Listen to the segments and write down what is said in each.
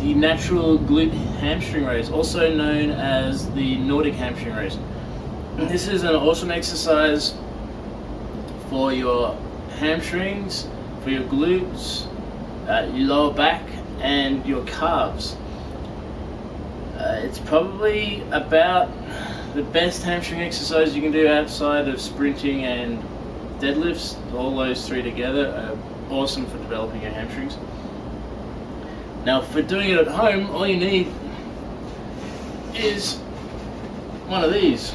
the natural glute hamstring raise, also known as the Nordic hamstring raise. And this is an awesome exercise for your hamstrings, for your glutes, your lower back, and your calves. It's probably about the best hamstring exercise you can do outside of sprinting and deadlifts. All those three together are awesome for developing your hamstrings. Now, for doing it at home, all you need is one of these.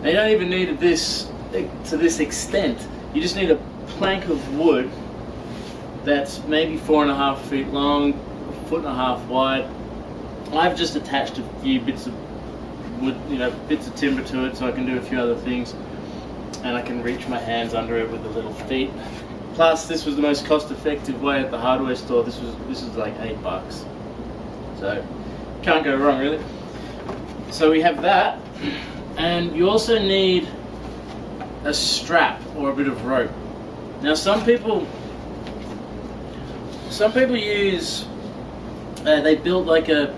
Now, you don't even need this to this extent. You just need a plank of wood that's maybe 4.5 feet long, 1.5 feet wide. I've just attached a few bits of wood, bits of timber to it, so I can do a few other things, and I can reach my hands under it with the little feet. Plus, this was the most cost-effective way at the hardware store. This was like $8, so can't go wrong, really. So we have that, and you also need a strap or a bit of rope. Now, some people use they build like a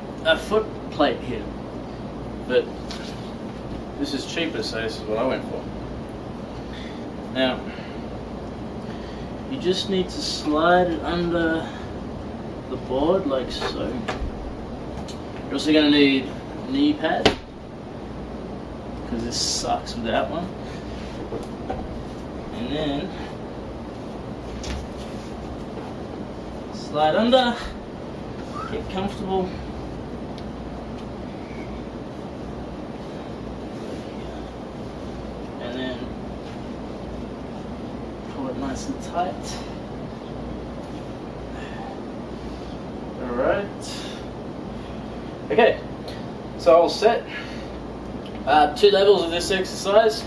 foot plate here, but this is cheaper, so this is what I went for. Now, you just need to slide it under the board like so. You're also going to need knee pads, because this sucks without one. And then slide under, get comfortable. And then pull it nice and tight. Alright. Okay, so all set. 2 levels of this exercise.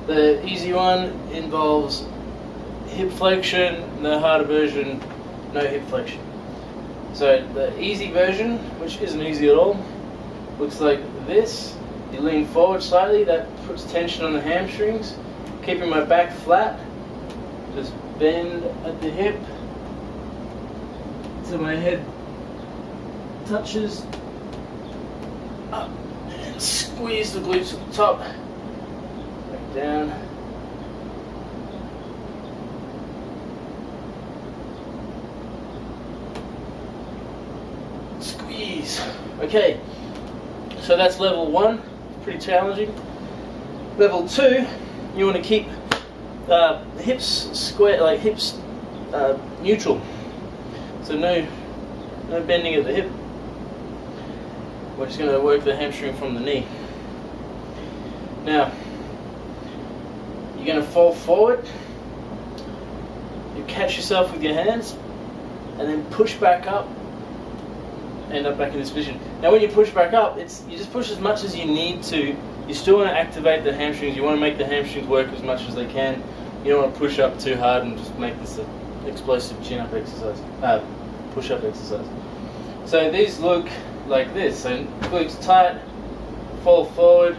The easy one involves hip flexion, the harder version, no hip flexion. So the easy version, which isn't easy at all, looks like this. You lean forward slightly, that puts tension on the hamstrings, keeping my back flat. Just bend at the hip till my head touches up, and squeeze the glutes at the top, back down. Squeeze. Okay, so that's level 1, pretty challenging. Level 2, you want to keep hips square, like hips neutral. So no bending at the hip. We're just going to work the hamstring from the knee. Now, you're going to fall forward. You catch yourself with your hands, and then push back up. End up back in this position. Now, when you push back up, you just push as much as you need to. You still want to activate the hamstrings. You want to make the hamstrings work as much as they can. You don't want to push up too hard and just make this an explosive chin-up exercise, push-up exercise. So these look like this. So glutes tight, fall forward,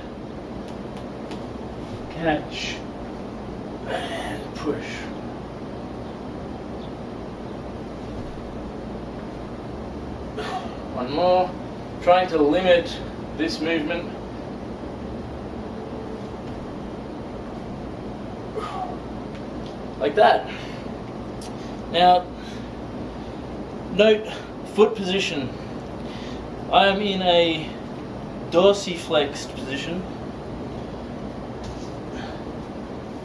catch, and push. One more. Trying to limit this movement. Like that. Now, note foot position. I am in a dorsiflexed position.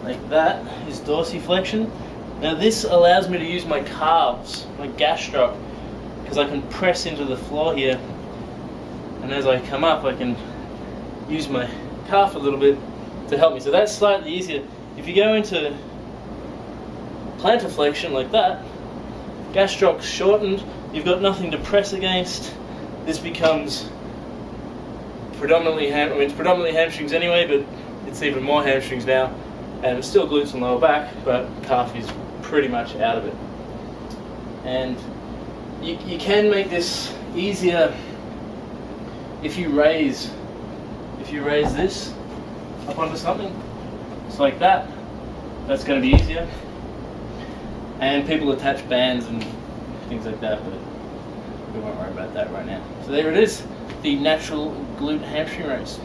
Like that is dorsiflexion. Now this allows me to use my calves, my gastroc, because I can press into the floor here, and as I come up I can use my calf a little bit to help me. So that's slightly easier. If you go into plantar flexion like that, gastroc's shortened, you've got nothing to press against. This becomes predominantly it's predominantly hamstrings anyway, but it's even more hamstrings now, and it's still glutes and lower back, but calf is pretty much out of it. And you can make this easier if you raise this up onto something. It's like that. That's going to be easier. And people attach bands and things like that, but we won't worry about that right now. So there it is, the natural glute hamstring raise.